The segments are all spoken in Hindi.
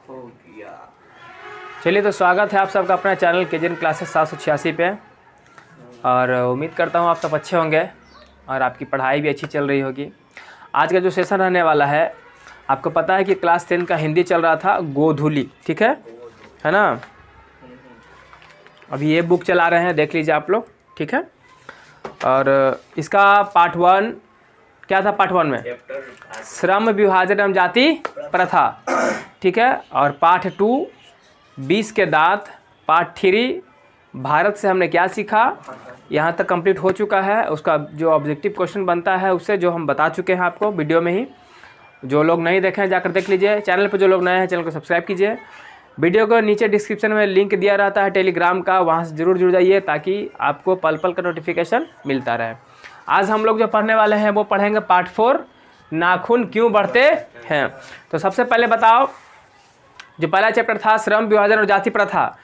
हो गया। चलिए, तो स्वागत है आप सबका अपना चैनल केजन क्लासेस 786 पे। और उम्मीद करता हूँ आप सब अच्छे होंगे और आपकी पढ़ाई भी अच्छी चल रही होगी। आज का जो सेशन रहने वाला है, आपको पता है कि क्लास 10 का हिंदी चल रहा था गोधूली, ठीक है ना। अभी ये बुक चला रहे हैं, देख लीजिए आप लोग, ठीक है। और इसका पार्ट 1 क्या था? पार्ट 1 में श्रम विभाजन एवं जाति प्रथा, ठीक है। और पार्ट 2 20 के दांत, पार्ट 3 भारत से हमने क्या सीखा, यहाँ तक कंप्लीट हो चुका है। उसका जो ऑब्जेक्टिव क्वेश्चन बनता है उससे जो हम बता चुके हैं आपको वीडियो में ही। जो लोग नहीं देखे हैं जाकर देख लीजिए। चैनल पर जो लोग नए हैं चैनल को सब्सक्राइब कीजिए। वीडियो को नीचे डिस्क्रिप्शन में लिंक दिया रहता है टेलीग्राम का, वहाँ से ज़रूर जुड़ जाइए ताकि आपको पल पल का नोटिफिकेशन मिलता रहे। आज हम लोग जो पढ़ने वाले हैं वो पढ़ेंगे पार्ट 4 नाखून क्यों बढ़ते हैं। तो सबसे पहले बताओ, जो पहला चैप्टर था श्रम विभाजन और जाति प्रथा,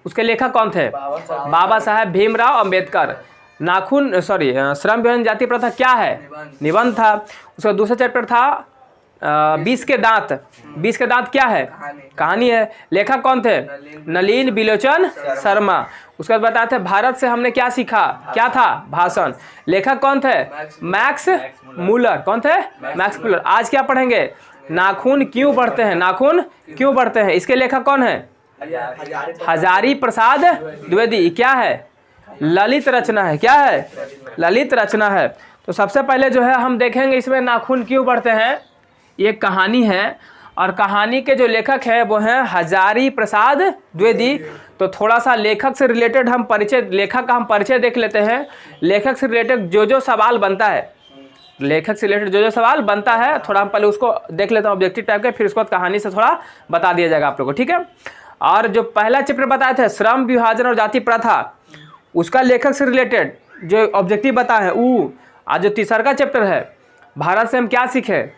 उसके लेखक कौन थे? बाबा साहेब भीमराव अंबेडकर। श्रम विभाजन जाति प्रथा क्या है? निबंध था। उसका दूसरा चैप्टर था 20 के दांत। 20 के दांत क्या है? कहानी है। लेखक कौन थे? नलिन बिलोचन शर्मा। उसके बाद बताते थे भारत से हमने क्या सीखा, क्या था? भाषण। लेखक कौन थे? Max Muller. कौन थे? Max Muller. आज क्या पढ़ेंगे? नाखून क्यों बढ़ते हैं। नाखून क्यों बढ़ते हैं, इसके लेखक कौन है? हजारी प्रसाद द्विवेदी। क्या है? ललित रचना है। क्या है? ललित रचना है। तो सबसे पहले जो है हम देखेंगे इसमें नाखून क्यों बढ़ते हैं। ये कहानी है और कहानी के जो लेखक है वो हैं हजारी प्रसाद द्विवेदी। तो थोड़ा सा लेखक से रिलेटेड हम लेखक का हम परिचय देख लेते हैं। लेखक से रिलेटेड जो सवाल बनता है, लेखक से रिलेटेड जो सवाल बनता है, थोड़ा हम पहले उसको देख लेते हैं ऑब्जेक्टिव टाइप के, फिर उसके बाद कहानी से थोड़ा बता दिया जाएगा आप लोगों को, ठीक है। और जो पहला चैप्टर बताए थे श्रम विभाजन और जाति प्रथा, उसका लेखक से रिलेटेड जो ऑब्जेक्टिव बताए हैं वो। आज जो तीसरा का चैप्टर है भारत से हम क्या सीखे,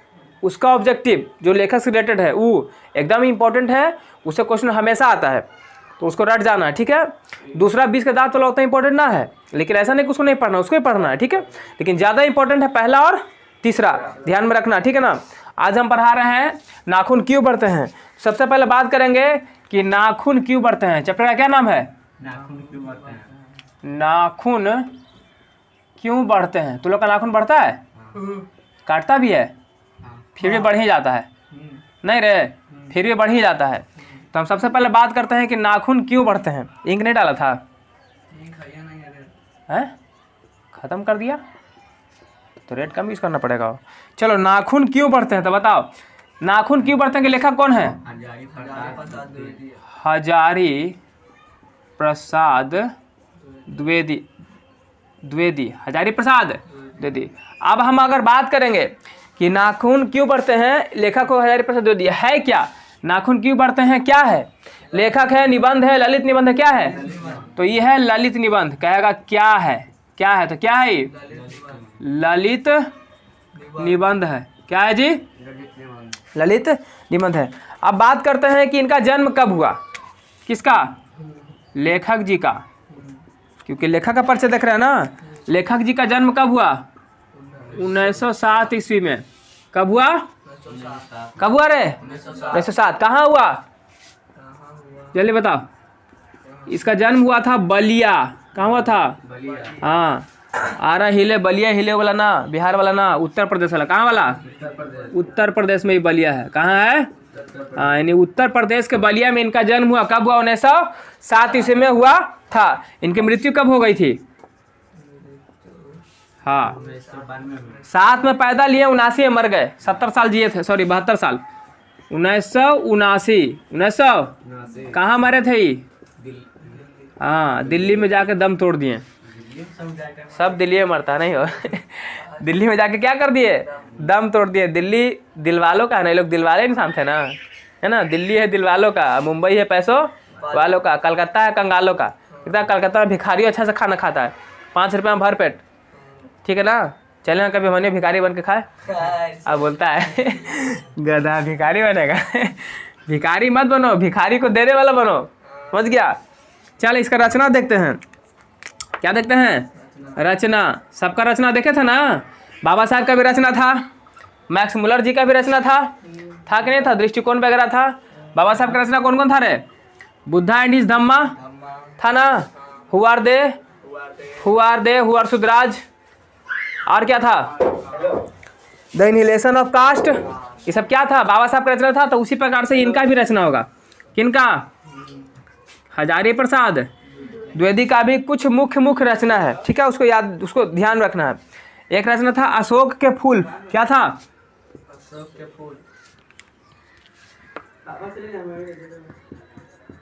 उसका ऑब्जेक्टिव जो लेखक से रिलेटेड है वो एकदम इंपॉर्टेंट है। उससे क्वेश्चन हमेशा आता है, तो उसको रट जाना है, ठीक है। दूसरा 20 के दांत वाला उतना इंपॉर्टेंट ना है, लेकिन ऐसा नहीं कि उसको नहीं पढ़ना, उसको ही पढ़ना है, ठीक है। लेकिन ज़्यादा इंपॉर्टेंट है पहला और तीसरा, ध्यान में रखना, ठीक है ना। आज हम पढ़ा रहे हैं नाखून क्यों बढ़ते हैं। सबसे पहले बात करेंगे कि नाखून क्यों बढ़ते हैं। चैप्टर का क्या नाम है? नाखून क्यों बढ़ते हैं। नाखून क्यों बढ़ते हैं। तो लोग का नाखून बढ़ता है, काटता भी है, फिर भी बढ़ ही जाता है, नहीं रे, फिर भी बढ़ ही जाता है। तो हम सबसे पहले बात करते हैं कि नाखून क्यों बढ़ते हैं। इंक नहीं डाला था है, ख़त्म कर दिया, तो रेड कम यूज़ करना पड़ेगा। चलो, नाखून क्यों बढ़ते हैं तो बताओ, नाखून क्यों बढ़ते हैं कि लेखक कौन है? हजारी प्रसाद द्विवेदी। हजारी प्रसाद द्विवेदी। अब हम अगर बात करेंगे कि नाखून क्यों बढ़ते हैं, लेखक को हजारी प्रसाद द्विवेदी है क्या? नाखून क्यों बढ़ते हैं क्या है? लेखक है, निबंध है, ललित निबंध है, क्या है? तो ये है ललित निबंध। कहेगा क्या है, क्या है, तो क्या है ये? ललित निबंध है। क्या है जी? ललित निबंध है। अब बात करते हैं कि इनका जन्म कब हुआ। किसका? लेखक जी का, क्योंकि लेखक का परिचय देख रहे हैं ना। लेखक जी का जन्म कब हुआ? 1907 ईस्वी में। कब हुआ? कब हुआ रे? 1907। कहाँ हुआ? जल्दी बताओ। इसका जन्म हुआ था बलिया। कहाँ हुआ था? हाँ, आरा हिले बलिया हिले वाला ना, बिहार वाला ना, उत्तर प्रदेश वाला। कहाँ वाला? उत्तर प्रदेश में ही बलिया है। कहाँ है? हाँ, यानी उत्तर प्रदेश के बलिया में इनका जन्म हुआ। कब हुआ? 1907 ईस्वी में हुआ था। इनकी मृत्यु कब हो गई थी? हाँ, 7 में पैदा लिए, 79 में मर गए। 70 साल जिए थे, सॉरी 72 साल। 1979 कहाँ मरे थे ये? हाँ, दिल्ली में जाके दम तोड़ दिए। सब दिल्ली में मरता नहीं हो दिल्ली में जाके क्या कर दिए? दम तोड़ दिए। दिल्ली दिल वालों का है ना, ये लोग दिल वाले इंसान थे ना, है ना। दिल्ली है दिल वालों का, मुंबई है पैसों वालों का, कलकत्ता है कंगालों का। इतना कलकत्ता में भिखारी अच्छा से खाना खाता है, 5 रुपये में भर पेट, ठीक है ना। चले ना कभी हमने भिखारी बन के खाए। अब बोलता है गधा भिखारी बनेगा भिखारी मत बनो, भिखारी को देने वाला बनो, समझ गया। चल, इसका रचना देखते हैं। क्या देखते हैं? रचना। सबका रचना देखे थे ना। बाबा साहब का भी रचना था, मैक्स मूलर जी का भी रचना था कि नहीं था? दृष्टिकोण वगैरह था। बाबा साहब का रचना कौन कौन था रे? बुद्धा एंड हिज धम्मा था ना, who are they, who are सुधराज, और क्या था? The inhalation of caste. ये सब क्या था? बाबा साहब का रचना था। तो उसी प्रकार से इनका भी रचना होगा। किनका? हजारी प्रसाद द्विवेदी का भी कुछ मुख्य रचना है, ठीक है, उसको याद, उसको ध्यान रखना है। एक रचना था अशोक के फूल। क्या था?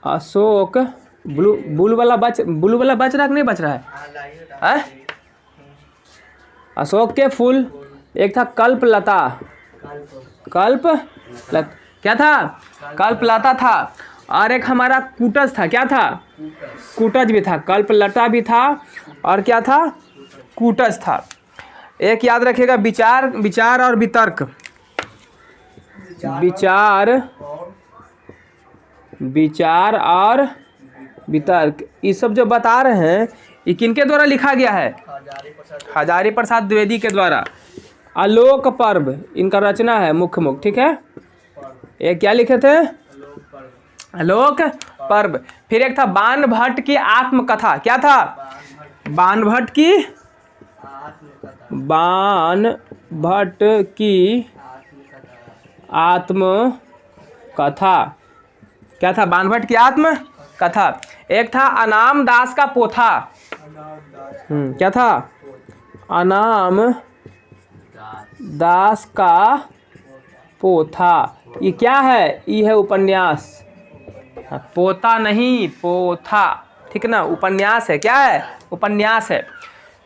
अशोक ब्लू वाला बच रहा कि नहीं बच रहा है? अशोक के फूल। एक था कल्पलता। क्या था? कल्पलता था। और एक हमारा कूटज था। क्या था? कूटज भी था, कल्पलता भी था, और क्या था? कूटज था। एक याद रखिएगा, विचार और वितर्क। विचार और वितर्क, ये सब जो बता रहे हैं ये किनके द्वारा लिखा गया है? हजारी प्रसाद द्विवेदी के द्वारा। आलोक पर्व इनका रचना है मुख्य, ठीक है। एक क्या लिखे थे? आलोक पर्व। फिर एक था बाणभट्ट की आत्मकथा। क्या था? बाणभट्ट की आत्मकथा। क्या था? बाणभट्ट की आत्मकथा। एक था अनाम दास का पोथा। क्या था? अनाम दास का पोथा। ये क्या है? ये है उपन्यास। पोता नहीं, पोथा, ठीक है ना, उपन्यास है। क्या है? उपन्यास है।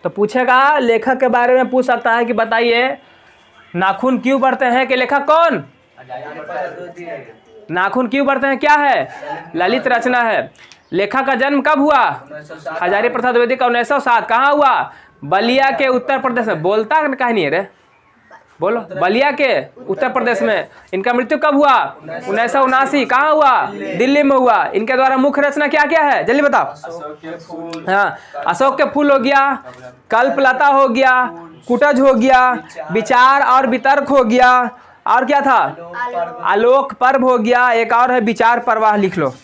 तो पूछेगा लेखक के बारे में, पूछ सकता है कि बताइए नाखून क्यों बढ़ते हैं के लेखक कौन? नाखून क्यों बढ़ते हैं क्या है? ललित रचना है। लेखक का जन्म कब हुआ? हजारी प्रसाद द्विवेदी का 1907। कहाँ हुआ? बलिया के उत्तर प्रदेश में। बोलता कहीं नहीं है रे, बोलो। बलिया के उत्तर प्रदेश में। इनका मृत्यु कब हुआ? 1979। कहाँ हुआ? दिल्ली में हुआ। इनके द्वारा मुख्य रचना क्या क्या है जल्दी बताओ? हाँ, अशोक के फूल हो गया, कल्पलता हो गया, कुटज हो गया, विचार और वितर्क हो गया, और क्या था? आलोक पर्व हो गया। एक और है विचार प्रवाह, लिख लो।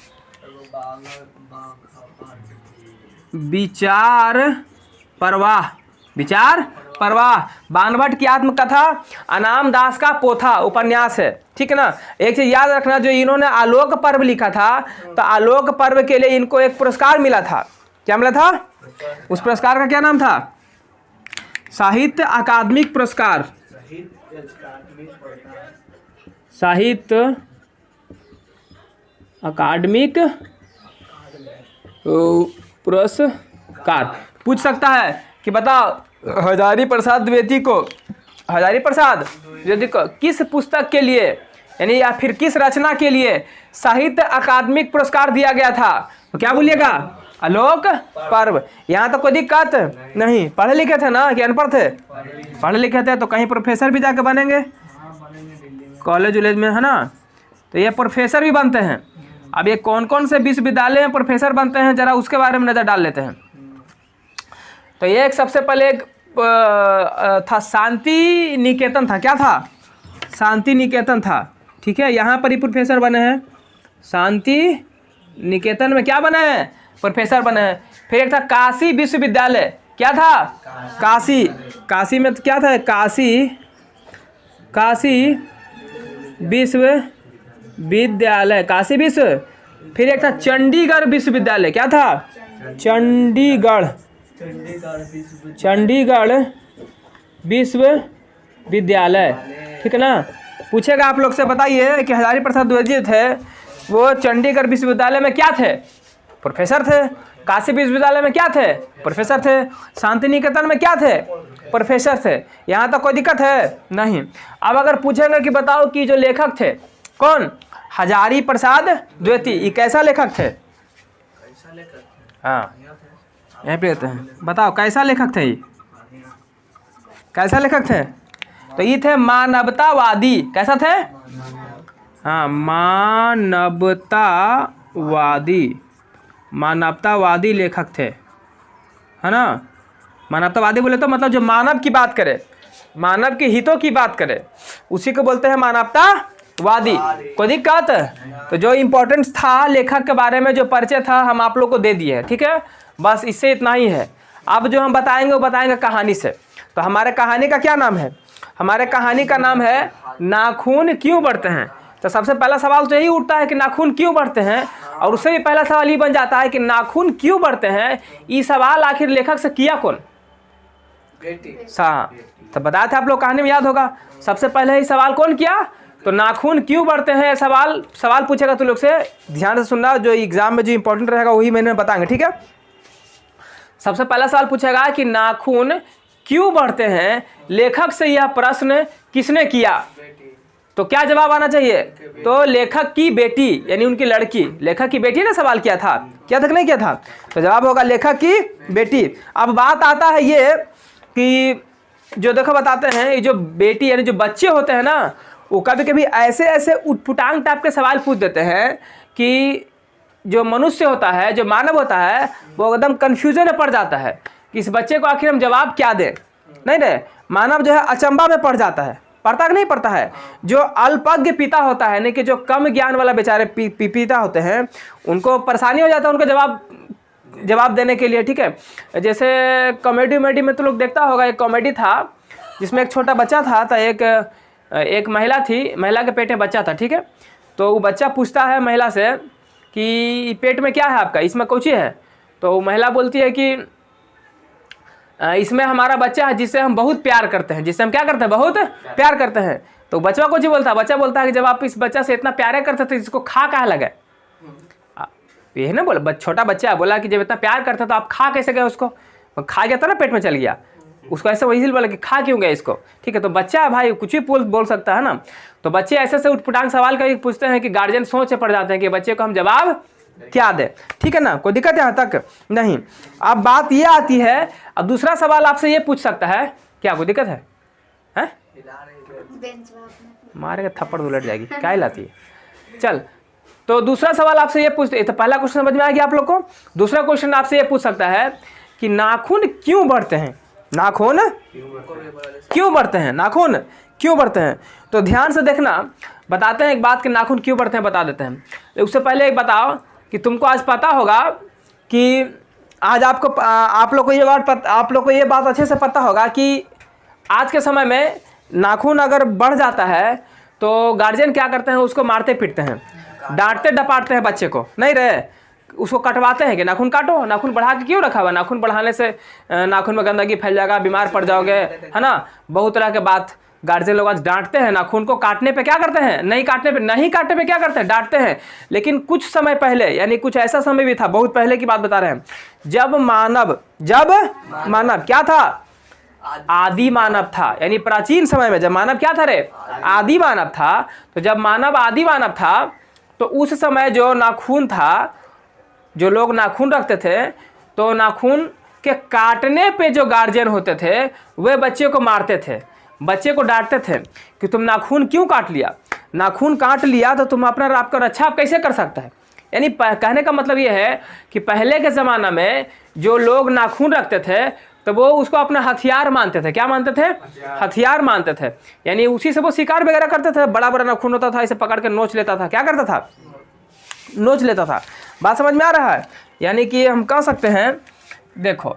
विचार प्रवाह। बाणभट्ट की आत्मकथा, अनाम दास का पोथा उपन्यास है, ठीक है ना। एक चीज याद रखना, जो इन्होंने आलोक पर्व लिखा था, तो आलोक पर्व के लिए इनको एक पुरस्कार मिला था। क्या मिला था? उस पुरस्कार का क्या नाम था? साहित्य अकादमिक पुरस्कार। साहित्य अकादमिक पुरस्कार। पूछ सकता है कि बताओ हजारी प्रसाद द्विवेदी को किस पुस्तक के लिए, यानी या फिर किस रचना के लिए साहित्य अकादमिक पुरस्कार दिया गया था? तो क्या बोलिएगा? आलोक पर्व। यहाँ तो कोई दिक्कत नहीं। पढ़े लिखे थे ना कि अनपढ़ थे? पढ़े लिखे थे तो कहीं प्रोफेसर भी जाके बनेंगे, कॉलेज वॉलेज में, है ना। तो ये प्रोफेसर भी बनते हैं। अब ये कौन कौन से विश्वविद्यालय में प्रोफेसर बनते हैं जरा उसके बारे में नज़र डाल लेते हैं। तो ये एक सबसे पहले एक था शांति निकेतन था। क्या था? शांति निकेतन था, ठीक है। यहाँ पर ही प्रोफेसर बने हैं। शांति निकेतन में क्या बने हैं? प्रोफेसर बने हैं। फिर एक था काशी विश्वविद्यालय। क्या था? काशी में क्या था? काशी विश्वविद्यालय, काशी विश्व। फिर एक था चंडीगढ़ विश्वविद्यालय। क्या था? चंडीगढ़ विश्वविद्यालय, ठीक है ना। पूछेगा आप लोग से, बताइए कि हजारी प्रसाद द्विवेदी थे, वो चंडीगढ़ विश्वविद्यालय में क्या थे? प्रोफेसर थे। काशी विश्वविद्यालय में क्या थे? प्रोफेसर थे। शांति निकेतन में क्या थे? प्रोफेसर थे। यहाँ तक कोई दिक्कत है? नहीं। अब अगर पूछेगा कि बताओ कि जो लेखक थे कौन? हजारी प्रसाद द्विवेदी, ये कैसा लेखक थे? हाँ, यहाँ पे रहते हैं। बताओ कैसा लेखक थे? कैसा लेखक थे? तो ये थे मानवतावादी। कैसा थे? हाँ, मानवतावादी लेखक थे, है ना। मानवतावादी बोले तो मतलब जो मानव की बात करे, मानव के हितों की बात करे, उसी को बोलते हैं मानवतावादी। कोई दिक्कत तो जो इम्पोर्टेंट था लेखक के बारे में जो परिचय था हम आप लोग को दे दिए हैं, ठीक है। बस इससे इतना ही है। अब जो हम बताएंगे वो बताएंगे कहानी से। तो हमारे कहानी का क्या नाम है? हमारे कहानी का नाम है नाखून क्यों बढ़ते हैं। तो सबसे पहला सवाल तो यही उठता है कि नाखून क्यों बढ़ते हैं, और उससे भी पहला सवाल ये बन जाता है कि नाखून क्यों बढ़ते हैं, ये सवाल आखिर लेखक से किया कौन? हाँ, तो बताया था आप लोग, कहानी में याद होगा। सबसे पहले ये सवाल कौन किया? तो नाखून क्यों बढ़ते हैं सवाल पूछेगा तो लोग से ध्यान से सुनना, जो एग्जाम में जो इंपॉर्टेंट रहेगा वही मैंने बताएंगे, ठीक है। सबसे पहला सवाल पूछेगा कि नाखून क्यों बढ़ते हैं, लेखक से यह प्रश्न किसने किया? तो क्या जवाब आना चाहिए? तो लेखक की बेटी, यानी उनकी लड़की, लेखक की बेटी ने सवाल किया था कि नहीं किया था? तो जवाब होगा लेखक की बेटी। अब बात आता है ये कि जो देखो बताते हैं, ये जो बेटी यानी जो बच्चे होते हैं ना, वो कभी कभी ऐसे उटपुटांग टाइप के सवाल पूछ देते हैं कि जो मनुष्य होता है, जो मानव होता है, वो एकदम कन्फ्यूजन में पड़ जाता है कि इस बच्चे को आखिर हम जवाब क्या दें। नहीं रे, मानव जो है अचंभा में पड़ जाता है। पढ़ता कि नहीं पढ़ता है? जो अल्पज्ञ पिता होता है, यानी कि जो कम ज्ञान वाला बेचारे पिता होते हैं, उनको परेशानी हो जाता है उनको जवाब देने के लिए, ठीक है। जैसे कॉमेडी में तो लोग देखता होगा, एक कॉमेडी था जिसमें एक छोटा बच्चा था, तो एक महिला थी, महिला के पेट में बच्चा था, ठीक है। तो वो बच्चा पूछता है महिला से कि पेट में क्या है आपका, इसमें कौची है? तो महिला बोलती है कि इसमें हमारा बच्चा है जिससे हम बहुत प्यार करते हैं, जिससे हम क्या करते हैं, बहुत प्यार करते हैं। तो बच्चा को जी बोलता है, बच्चा बोलता है कि जब आप इस बच्चा से इतना प्यार करते थे, इसको खा कहाँ लगे? ये ना बोला, छोटा बच्चा बोला कि जब इतना प्यार करते तो आप खा कैसे गए उसको? खा गया था ना, पेट में चल गया उसको, ऐसे वही बोला कि खा क्यों गया इसको, ठीक है। तो बच्चा भाई कुछ भी बोल सकता है ना। तो बच्चे ऐसे उठपुटांग सवाल करके पूछते हैं कि गार्जियन सोच पड़ जाते हैं कि बच्चे को हम जवाब क्या दे, ठीक है ना। कोई दिक्कत यहाँ तक नहीं। अब बात ये आती है, अब दूसरा सवाल आपसे ये पूछ सकता है, क्या कोई दिक्कत है? मारेगा थप्पड़ उलट जाएगी, क्या लाती है? चल, तो दूसरा सवाल आपसे ये पूछते, तो पहला क्वेश्चन समझ में आ गया आप लोग को। दूसरा क्वेश्चन आपसे ये पूछ सकता है कि नाखून क्यों बढ़ते हैं, नाखून क्यों बढ़ते हैं, नाखून क्यों बढ़ते हैं। तो ध्यान से देखना, बताते हैं एक बात कि नाखून क्यों बढ़ते हैं, बता देते हैं। उससे पहले एक बताओ कि तुमको आज पता होगा कि आज आप लोग को ये बात अच्छे से पता होगा कि आज के समय में नाखून अगर बढ़ जाता है तो गार्जियन क्या करते हैं, उसको मारते पीटते हैं, डांटते डपाटते हैं बच्चे को, नहीं रहे उसको कटवाते हैं कि नाखून काटो, नाखून बढ़ा के क्यों रखा हुआ? नाखून बढ़ाने से नाखून में गंदगी फैल जाएगा, बीमार पड़ जाओगे, है ना। बहुत तरह के बात गार्जियन लोग आज डांटते हैं। नाखून को काटने पे क्या करते हैं, नहीं काटने पे क्या करते हैं, डांटते हैं। लेकिन कुछ समय पहले, यानी कुछ ऐसा समय भी था, बहुत पहले की बात बता रहे हैं, जब मानव क्या था, आदि मानव था, यानी प्राचीन समय में जब मानव क्या था रे, आदि मानव था। तो जब मानव आदि मानव था तो उस समय जो नाखून था, जो लोग नाखून रखते थे, तो नाखून के काटने पे जो गार्जियन होते थे वे बच्चे को मारते थे, बच्चे को डांटते थे कि तुम नाखून क्यों काट लिया, नाखून काट लिया तो तुम आपका रक्षा आप कैसे कर सकता है। यानी कहने का मतलब ये है कि पहले के ज़माना में जो लोग नाखून रखते थे तो वो उसको अपना हथियार मानते थे। क्या मानते थे? हथियार मानते थे। यानी उसी से वो शिकार वगैरह करते थे। बड़ा बड़ा नाखून होता था, इसे पकड़ के नोच लेता था। क्या करता था? नोच लेता था। बात समझ में आ रहा है? यानी कि हम कह सकते हैं, देखो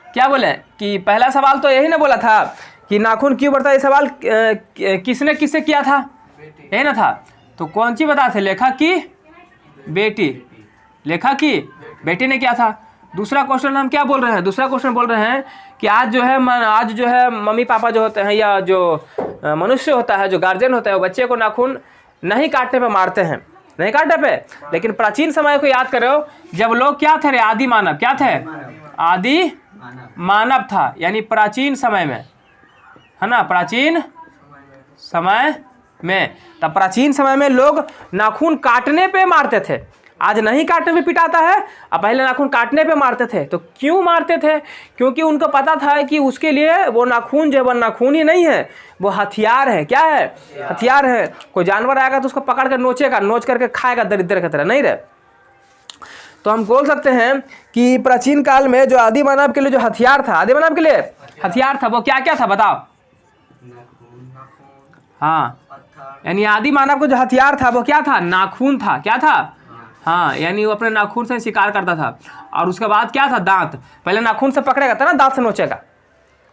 क्या बोले कि पहला सवाल तो यही ना बोला था कि नाखून क्यों बढ़ता है। ये सवाल किससे किया था? यही ना था। तो कौन सी बता थे? लेखक की बेटी, लेखक की बेटी ने किया था। दूसरा क्वेश्चन हम क्या बोल रहे हैं? दूसरा क्वेश्चन बोल रहे हैं कि आज जो है मम्मी पापा जो होते हैं या जो मनुष्य होता है, जो गार्जियन होता है, वो बच्चे को नाखून नहीं काटने पे मारते हैं, नहीं काटने पे। लेकिन प्राचीन समय को याद करो, जब लोग क्या थे रे? आदि मानव। क्या थे? आदि मानव था, यानी प्राचीन समय में, है ना, प्राचीन समय में। तब प्राचीन समय में लोग नाखून काटने पे मारते थे। आज नहीं काटने पे पिटाता है, अब पहले नाखून काटने पे मारते थे। तो क्यों मारते थे? क्योंकि उनको पता था कि उसके लिए वो नाखून जो है वो नाखून ही नहीं है, वो हथियार है। क्या है? हथियार है। कोई जानवर आएगा तो उसको पकड़ कर नोचेगा, नोच करके खाएगा दरिद्र की तरह, नहीं रहे। तो हम बोल सकते हैं कि प्राचीन काल में जो आदि मानव के लिए जो हथियार था, आदि मानव के लिए हथियार था, वो क्या क्या था बताओ? हाँ, यानी आदि मानव को जो हथियार था वो क्या था? नाखून था। क्या था? हाँ, यानी वो अपने नाखून से शिकार करता था। और उसके बाद क्या था? दांत। पहले नाखून से पकड़ेगा तो ना दांत से नोचेगा।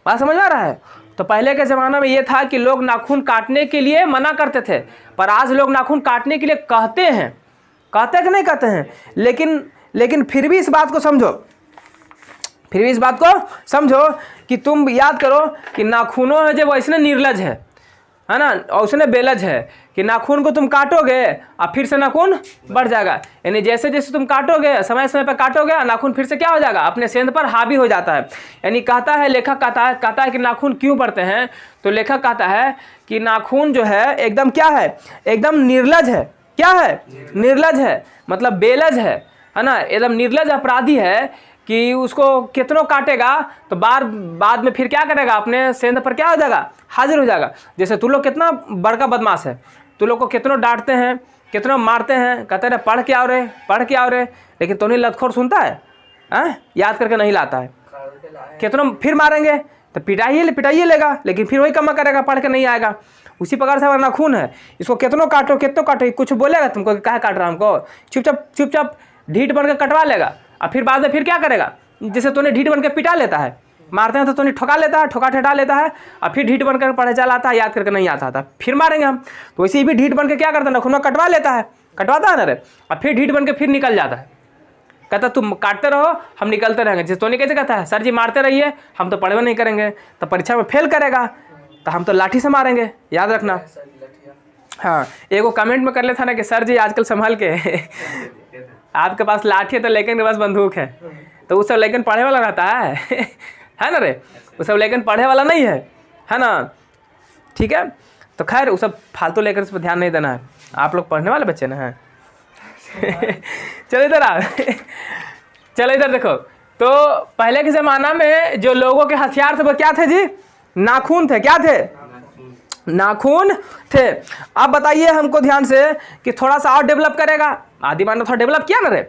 बात समझ आ रहा है? तो पहले के ज़माना में ये था कि लोग नाखून काटने के लिए मना करते थे, पर आज लोग नाखून काटने के लिए कहते हैं। कहते हैं कि नहीं कहते हैं? लेकिन फिर भी इस बात को समझो, फिर भी इस बात को समझो कि तुम याद करो कि नाखूनों है जो वैसने निर्लज है ना, और उसने बेलज है कि नाखून को तुम काटोगे और फिर से नाखून बढ़ जाएगा। यानी जैसे जैसे तुम काटोगे, समय समय पर काटोगे, नाखून फिर से क्या हो जाएगा? अपने सेंध पर हावी हो जाता है। यानी कहता है, लेखक कहता है कि नाखून क्यों बढ़ते हैं? तो लेखक कहता है कि नाखून जो है एकदम क्या है? एकदम निर्लज है। क्या है? निर्लज है, मतलब बेलज है ना, एकदम निर्लज अपराधी है कि उसको कितनों काटेगा तो बाद में फिर क्या करेगा? अपने सेंध पर क्या हो जाएगा? हाजिर हो जाएगा। जैसे तू लोग कितना बड़का बदमाश है, तू लोग को कितनों डांटते हैं, कितनों मारते हैं, कहते रहे पढ़ के आओ रे, पढ़ के आओ रे, लेकिन तो नहीं लतखोर सुनता है, याद करके नहीं लाता है। कितनों फिर मारेंगे तो पिटाइए लेगा, लेकिन फिर वही कमा करेगा, पढ़ के नहीं आएगा। उसी प्रकार से हमारा नाखून है, इसको कितनों काटो, कुछ बोलेगा तुमको क्या काट रहा हमको? चुपचाप ढीठ बन के कटवा लेगा, और फिर बाद में फिर क्या करेगा? जैसे तूने ढीठ बन के पिटा लेता है, मारते हैं तो तूने ठोका लेता है, ठोका लेता है, और फिर ढीठ बनकर पढ़े चला आता है, याद करके नहीं आता था, फिर मारेंगे हम। तो वैसे ही भी ढीठ बन के क्या करता है? नाखून कटवा लेता है, कटवाता है ना रे, और फिर ढीठ बन के फिर निकल जाता है। कहता तुम काटते रहो, हम निकलते रहेंगे। जैसे तूने कैसे कहता है, सर जी मारते रहिए, हम तो पढ़वे नहीं करेंगे, तो परीक्षा में फेल करेगा तो हम तो लाठी से मारेंगे, याद रखना। हाँ, एगो कमेंट में कर लेता ना कि सर जी आजकल संभल के आपके पास लाठी है तो लेकिन के पास बंदूक है, तो वो सब लेकिन पढ़े वाला रहता है ना रे, वो सब लेकिन पढ़े वाला नहीं है ना। ठीक है, तो खैर वो सब फालतू लेकर इस पर ध्यान नहीं देना है, आप लोग पढ़ने वाले बच्चे ना हैं। चलो इधर आ, चलो इधर देखो। तो पहले के ज़माना में जो लोगों के हथियार थे वो क्या थे जी? नाखून थे। क्या थे? नाखून थे। अब बताइए हमको ध्यान से कि थोड़ा सा और डेवलप करेगा। आदि मानव थोड़ा डेवलप किया ना रे,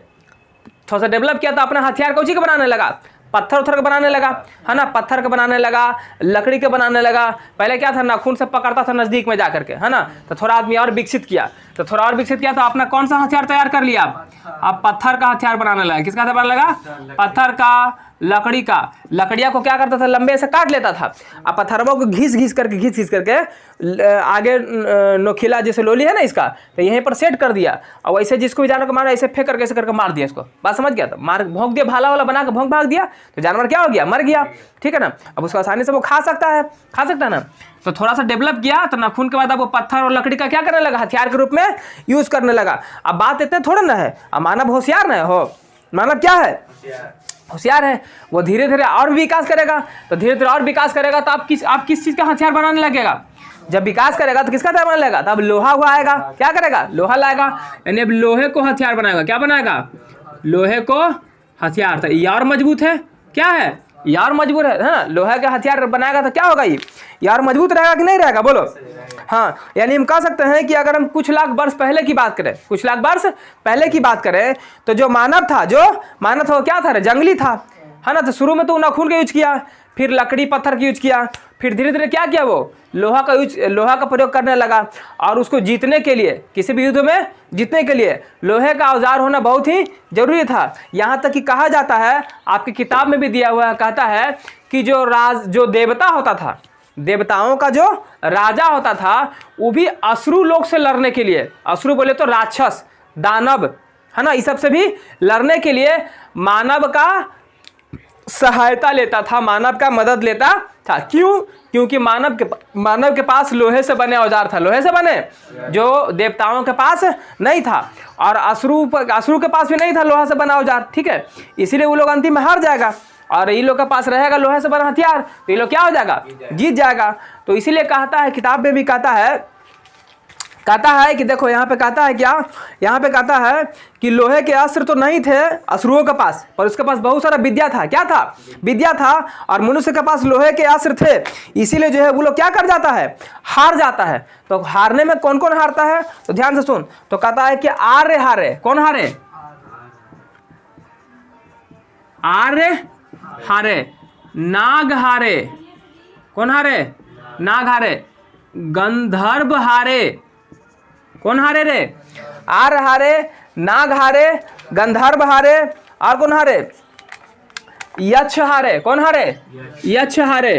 थोड़ा सा डेवलप किया तो अपना हथियार कौची का बनाने लगा? पत्थर का बनाने लगा, है ना, पत्थर का बनाने लगा, लकड़ी के बनाने लगा। पहले क्या था? नाखून से पकड़ता था नज़दीक में जा करके, है ना। तो थोड़ा आदमी और विकसित किया, तो अपना कौन सा हथियार तैयार कर लिया? अब पत्थर का हथियार बनाने लगा। किसका हथियार बनाने लगा? पत्थर का, लकड़ी का। लकड़ियाँ को क्या करता था? लंबे से काट लेता था, अब पत्थरों को घिस करके आगे नोखिला जैसे लोली है ना इसका, तो यहीं पर सेट कर दिया, और वैसे जिसको भी जानवर को मारा ऐसे फेंक करके ऐसे करके मार दिया इसको। बात समझ गया? तो मार भोंक दिया, भाला वाला बना के भोंक भाग दिया, तो जानवर क्या हो गया? मर गया। ठीक है ना। अब उसको आसानी से वो खा सकता है ना। तो थोड़ा सा डेवलप किया तो नाखून के बाद अब वो पत्थर और लकड़ी का क्या करने लगा? हथियार के रूप में यूज करने लगा। अब बात इतने थोड़े ना है, अब मानव होशियार ना हो, मानव क्या है? होशियार है। वो धीरे धीरे और विकास करेगा, तो धीरे धीरे और विकास करेगा तो आप किस चीज़ का हथियार बनाने लगेगा? जब विकास करेगा तो किसका हथियार बनाने लगेगा? तब लोहा हुआ आएगा। क्या करेगा? लोहा लाएगा, यानी अब लोहे को हथियार बनाएगा। क्या बनाएगा? लोहे को हथियार। तो ये और मजबूत है। क्या है? ये और मजबूत है ना। लोहे का हथियार बनाएगा तो क्या होगा? ये और मजबूत रहेगा कि नहीं रहेगा? बोलो। हाँ, यानी हम कह सकते हैं कि अगर हम कुछ लाख वर्ष पहले की बात करें, तो जो मानव था वो क्या था? जंगली था, है ना। तो शुरू में तो नाखून का यूज किया, फिर लकड़ी पत्थर का यूज किया, फिर धीरे धीरे क्या किया? वो लोहा का प्रयोग करने लगा। और उसको जीतने के लिए, किसी भी युद्ध में जीतने के लिए लोहे का औजार होना बहुत ही जरूरी था। यहाँ तक कि कहा जाता है, आपकी किताब में भी दिया हुआ है, कहता है कि जो देवता होता था, देवताओं का जो राजा होता था, वो भी असुर लोग से लड़ने के लिए, असुर बोले तो राक्षस, दानव, है ना, इस सब से भी लड़ने के लिए मानव का सहायता लेता था, मानव का मदद लेता था। क्यों? क्योंकि मानव के पास लोहे से बने औजार था, लोहे से बने, जो देवताओं के पास नहीं था, और असुर के पास भी नहीं था लोहा से बना औजार। ठीक है, इसीलिए वो लोग अंतिम में हार जाएगा, और इन लोग के पास रहेगा लोहे से बना हथियार, तो ये लोग क्या हो जाएगा? जीत जाएगा। तो इसीलिए कहता है, किताब में भी कहता है कि देखो यहाँ पे कहता है क्या? यहाँ पे कहता है कि लोहे के अस्त्र तो नहीं थे असुरों के पास, पर उसके पास बहुत सारा विद्या था। क्या था? विद्या था। और मनुष्य के पास लोहे के अस्त्र थे, इसीलिए जो है वो लोग क्या कर जाता है? हार जाता है। तो हारने में कौन कौन हारता है? तो ध्यान से सुन। तो कहता है कि आर्य हारे। कौन हारे? आर्य हारे, नाग हारे। कौन हारे? नाग हारे। गंधर्व हारे। कौन हारे रे? आर्य हारे, नाग हारे, गंधर्व हारे, और कौन हारे? यक्ष हारे। कौन हारे? यक्ष हारे,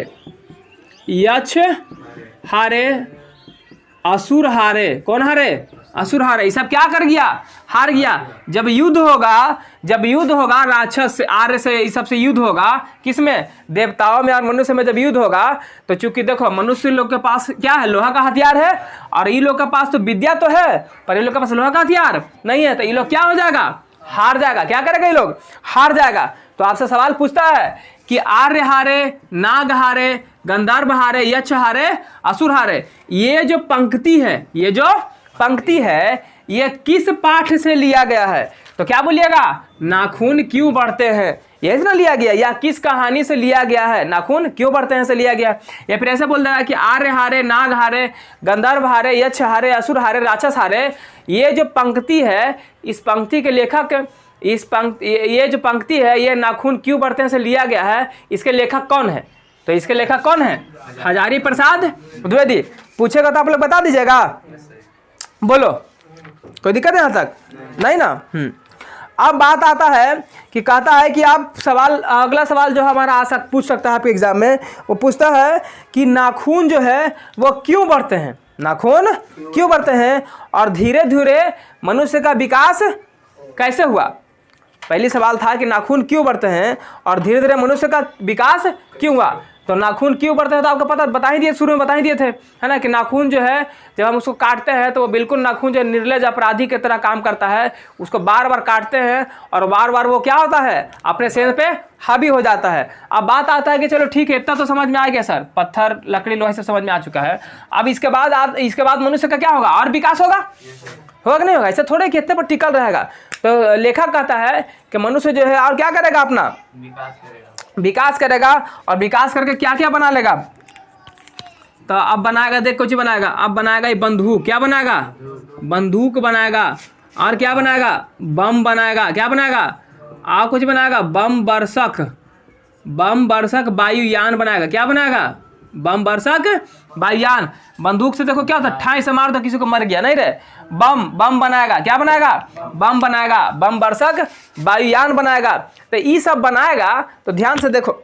यक्ष हारे, असुर हारे। कौन हारे? असुर हारे। ये सब क्या कर गया? हार गया। जब युद्ध होगा राक्षस से, आर्य से, इस सब से युद्ध होगा, किसमें? देवताओं में और मनुष्य में जब युद्ध होगा तो चूंकि देखो मनुष्य लोग के पास क्या है? लोहा का हथियार है, और ये लोग के पास तो विद्या तो है पर ये लोग के पास लोहा का हथियार नहीं है, तो ये लोग क्या हो जाएगा? हार जाएगा। क्या करेगा ये लोग? हार जाएगा। तो आपसे सवाल पूछता है कि आर्य हारे, नाग हारे, गंधर्व हारे, यक्ष हारे, असुर हारे। ये जो पंक्ति है ये किस पाठ से लिया गया है? तो क्या बोलिएगा? नाखून क्यों बढ़ते हैं, ये ना लिया गया, या किस कहानी से लिया गया है? नाखून क्यों बढ़ते हैं से लिया गया। या फिर ऐसे बोल देगा कि आर्य हारे, नाग हारे, गंधर्व हारे, यक्ष हारे, असुर हारे, राक्षस हारे। ये जो पंक्ति है, इस पंक्ति के लेखक, ये जो पंक्ति है ये नाखून क्यों बढ़ते हैं से लिया गया है। इसके लेखक कौन है? तो इसके लेखक कौन है? हजारी प्रसाद द्विवेदी। पूछेगा तो आप लोग बता दीजिएगा। बोलो, कोई दिक्कत है यहाँ तक? नहीं ना? अब बात आता है कि कहता है कि आप सवाल, अगला सवाल जो हमारा पूछ सकता है आपके एग्जाम में, वो पूछता है कि नाखून जो है वो क्यों बढ़ते हैं? नाखून क्यों बढ़ते हैं और धीरे धीरे मनुष्य का विकास कैसे हुआ? पहली सवाल था कि नाखून क्यों बढ़ते हैं और धीरे धीरे मनुष्य का विकास क्यों हुआ। तो नाखून क्यों बढ़ते हैं तो आपको पता बता ही दिए, शुरू में बता ही दिए थे, है ना, कि नाखून जो है जब हम उसको काटते हैं तो वो बिल्कुल नाखून जो निर्लज अपराधी की तरह काम करता है। उसको बार बार काटते हैं और बार बार वो क्या होता है? अपने सेहत पे हावी हो जाता है। अब बात आता है कि चलो ठीक है, इतना तो समझ में आ गया सर, पत्थर, लकड़ी, लोहे से समझ में आ चुका है। अब इसके बाद मनुष्य का क्या होगा? और विकास होगा कि नहीं होगा? ऐसे थोड़े कि इतने पर टिकल रहेगा। तो लेखक कहता है कि मनुष्य जो है और क्या करेगा? अपना विकास करेगा, और विकास करके क्या क्या बना लेगा? तो अब बनाएगा, देख कुछ बनाएगा। अब बनाएगा ये बंदूक। क्या बनाएगा? बंदूक बनाएगा। और क्या बनाएगा? बम बनाएगा। क्या बनाएगा? और कुछ बनाएगा, बम वर्षक वायुयान बनाएगा। क्या बनाएगा? बम वर्षक वायुयान। बंदूक से देखो क्या होता है, ठाई से मार दो किसी को मर गया, नहीं रे। बम बनाएगा। क्या बनाएगा? बम बनाएगा, बम वर्षक वायुयान बनाएगा। तो ये सब बनाएगा। तो ध्यान से देखो,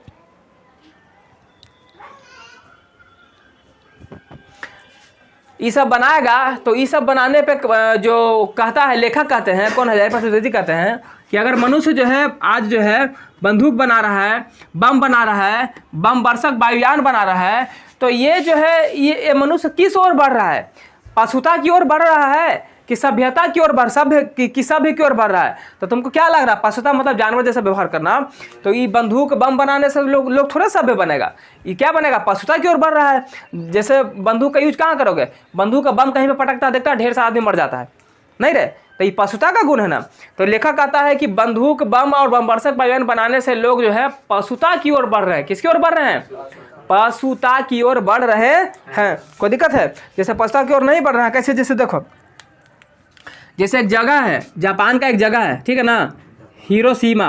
ये सब बनाएगा। तो ये सब बनाने पे जो कहता है लेखक कहते हैं, कौन? हजारी प्रसाद द्विवेदी कहते हैं कि अगर मनुष्य जो है आज जो है बंदूक बना रहा है, बम बना रहा है, बम वर्षक वायुयान बना रहा है, तो ये जो है ये मनुष्य किस ओर बढ़ रहा है? पशुता की ओर बढ़ रहा है कि सभ्यता की ओर सभ्य की ओर बढ़ रहा है? तो तुमको क्या लग रहा है? पशुता मतलब जानवर जैसा व्यवहार करना। तो ये बंदूक बम बनाने से लोग थोड़ा सभ्य बनेगा। ये क्या बनेगा? पशुता की ओर बढ़ रहा है। जैसे बंदूक का यूज कहाँ करोगे? बंदूक का बम कहीं पे पटकता देखता ढेर सारा आदमी मर जाता है, नहीं रे? तो ये पशुता का गुण है ना। तो लेखक कहता है कि बंदूक, बम और बम वर्षक वायुयान बनाने से लोग जो है पशुता की ओर बढ़ रहे हैं। किसकी ओर बढ़ रहे हैं? पशुता की ओर बढ़ रहे हैं। कोई दिक्कत है? जैसे पशुता की ओर नहीं बढ़ रहा है, कैसे? जैसे देखो, जैसे एक जगह है, जापान का एक जगह है, ठीक है ना, हिरोशिमा।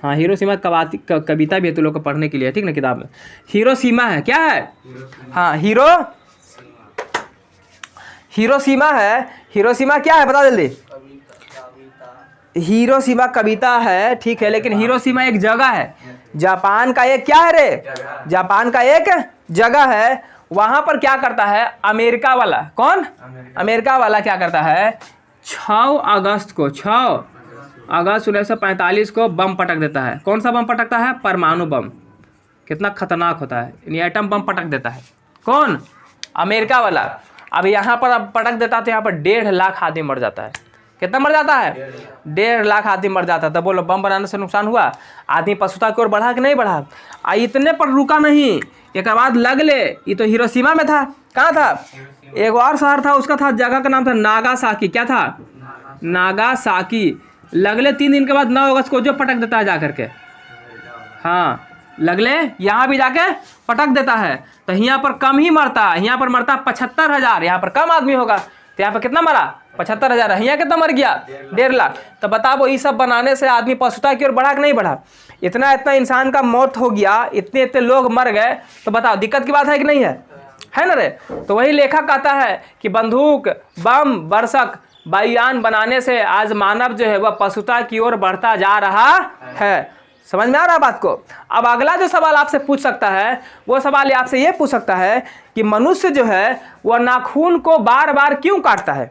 हाँ, हिरोशिमा कविता भी है तो लोग को पढ़ने के लिए, ठीक ना, किताब में। हिरोशिमा है, क्या है? हाँ, हिरोशिमा है। हिरोशिमा क्या है? बता जल्दी। हिरोशिमा कविता है, ठीक है, लेकिन हिरोशिमा एक जगह है। जापान का एक क्या है रे? जापान का एक जगह है। वहां पर क्या करता है अमेरिका वाला? कौन? अमेरिका वाला क्या करता है? 6 अगस्त 1945 को बम पटक देता है। कौन सा बम पटकता है? परमाणु बम। कितना खतरनाक होता है, यानी एटम बम पटक देता है। कौन? अमेरिका वाला। अब यहाँ पर अब पटक देता तो यहाँ पर 1.5 लाख आदमी मर जाता है। कितना मर जाता है? 1.5 लाख आदमी मर जाता है। तब बोलो बम बनाने से नुकसान हुआ? आदमी पशुता की ओर बढ़ा कि नहीं बढ़ा? इतने पर रुका नहीं, एक बाद लगले। ये तो हिरोशिमा में था। कहाँ था? एक और शहर था, उसका था, जगह का नाम था नागासाकी। क्या था? नागासाकी। लगले 3 दिन के बाद 9 अगस्त को जो पटक देता है जा करके। हाँ, लगले यहाँ भी जाके पटक देता है। तो यहाँ पर कम ही मरता है, यहाँ पर मरता 75,000। यहाँ पर कम आदमी होगा तो यहाँ पर कितना मरा? 75,000। यहाँ कितना मर गया? 1.5 लाख। तो बताओ ये सब बनाने से आदमी पशुता की ओर बढ़ा कि नहीं बढ़ा? इतना इंसान का मौत हो गया, इतने लोग मर गए, तो बताओ दिक्कत की बात है कि नहीं है? है ना रे। तो वही लेखक कहता है कि बंदूक, बम, बरसक, वायुयान बनाने से आज मानव जो है वह पशुता की ओर बढ़ता जा रहा है। समझ में आ रहा है बात को। अब अगला जो सवाल आपसे पूछ सकता है वो सवाल आपसे ये पूछ सकता है कि मनुष्य जो है वह नाखून को बार बार क्यों काटता है।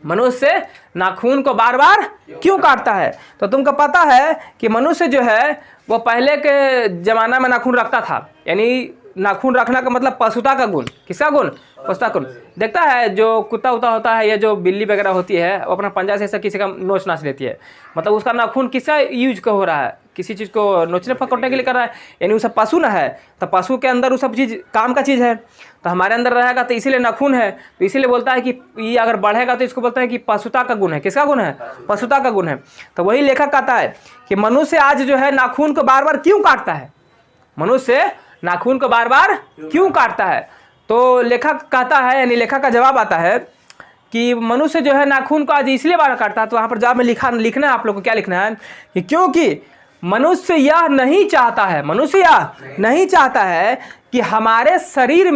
मनुष्य नाखून को बार बार क्यों काटता है। तो तुमको पता है कि मनुष्य जो है वो पहले के ज़माना में नाखून रखता था, यानी नाखून रखना का मतलब पशुता का गुण। किसका गुण? पशुता गुण। देखता है जो कुत्ता उता होता है या जो बिल्ली वगैरह होती है वो अपना पंजा से ऐसा किसी का नोच नाच लेती है, मतलब उसका नाखून किसका यूज का हो रहा है, किसी चीज़ को नोचने पकड़ने के लिए कर रहा है, यानी उसका पशु ना है। तो पशु के अंदर वो सब चीज़ काम का चीज़ है, तो हमारे अंदर रहेगा तो इसीलिए नाखून है। तो इसीलिए बोलता है कि ये अगर बढ़ेगा तो इसको बोलते हैं कि पशुता का गुण है। किसका गुण है? पशुता का गुण है। तो वही लेखक कहता है कि मनुष्य आज जो है नाखून को बार बार क्यों काटता है। मनुष्य नाखून को बार बार क्यों काटता है। तो लेखक कहता है, यानी लेखक का जवाब आता है कि मनुष्य जो है नाखून को आज इसलिए बार काटता है। तो वहाँ पर जवाब में लिखना है आप लोग को, क्या लिखना है कि क्योंकि मनुष्य यह नहीं चाहता है, मनुष्य यह नहीं चाहता है कि हमारे शरीर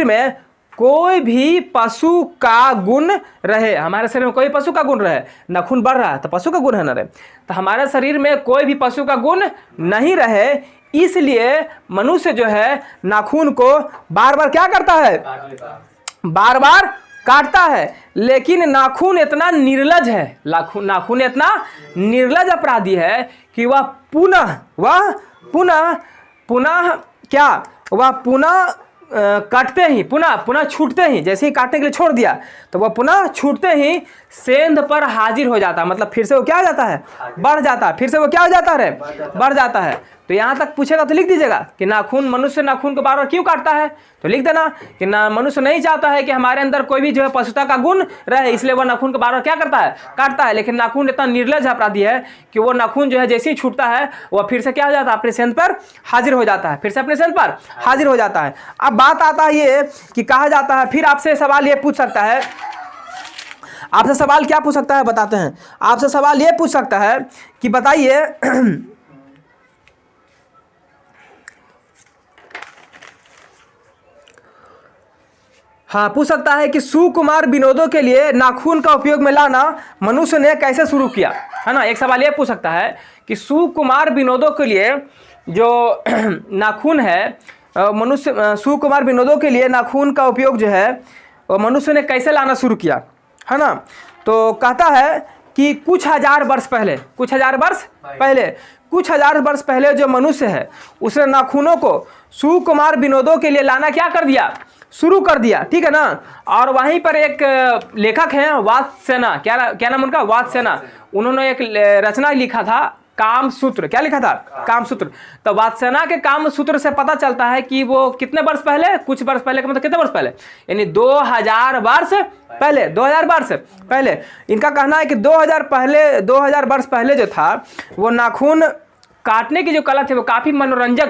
में कोई भी पशु का गुण रहे। हमारे शरीर में कोई पशु का गुण रहे। नाखून बढ़ रहा है तो पशु का गुण है ना रे। तो हमारे शरीर में कोई भी पशु का गुण नहीं रहे, इसलिए मनुष्य जो है नाखून को बार बार क्या करता है? बार बार काटता है। लेकिन नाखून इतना निर्लज है, नाखून इतना निर्लज अपराधी है कि वह पुनः काटते ही पुनः छूटते ही, जैसे ही काटने के लिए छोड़ दिया तो वह पुनः छूटते ही सेंध पर हाजिर हो जाता है। मतलब फिर से वो क्या हो जाता है? बढ़ जाता है। फिर से वो क्या हो जाता है? बढ़ जाता है। तो यहाँ तक पूछेगा तो लिख दीजिएगा कि मनुष्य नाखून को बार बार क्यों काटता है। तो लिख देना कि मनुष्य नहीं चाहता है कि हमारे अंदर कोई भी जो है पशुता का गुण रहे, इसलिए वह नाखून को बार बार क्या करता है? काटता है। लेकिन नाखून इतना निर्लज अपराधी है कि वो नाखून जो है जैसे ही छूटता है वह फिर से क्या हो जाता है? अपने सेंध पर हाजिर हो जाता है। फिर से अपने सेंध पर हाजिर हो जाता है। अब बात आता है ये कि कहा जाता है, फिर आपसे सवाल ये पूछ सकता है, आपसे सवाल क्या पूछ सकता है बताते हैं। आपसे सवाल ये पूछ सकता है कि बताइए हाँ, पूछ सकता है कि सुकुमार विनोदों के लिए नाखून का उपयोग में लाना मनुष्य ने कैसे शुरू किया, है ना। एक सवाल ये पूछ सकता है कि सुकुमार विनोदों के लिए जो नाखून है, सुकुमार विनोदों के लिए नाखून का उपयोग जो है वो मनुष्य ने कैसे लाना शुरू किया, है ना। तो कहता है कि कुछ हजार वर्ष पहले जो मनुष्य है उसने नाखूनों को सुकुमार विनोदों के लिए लाना क्या कर दिया? शुरू कर दिया, ठीक है ना। और वहीं पर एक लेखक हैं वात्स्यना, क्या नाम उनका? वात्स्यना। उन्होंने एक रचना लिखा था कामसूत्र। क्या लिखा था? कामसूत्र। तो वात्स्यना के कामसूत्र से पता चलता है कि वो कितने वर्ष पहले, कुछ वर्ष पहले का मतलब कितने वर्ष पहले, यानी 2000 वर्ष पहले, 2000 वर्ष पहले। इनका कहना है कि 2000 वर्ष पहले जो था वो नाखून काटने की जो कला थी वो काफ़ी मनोरंजक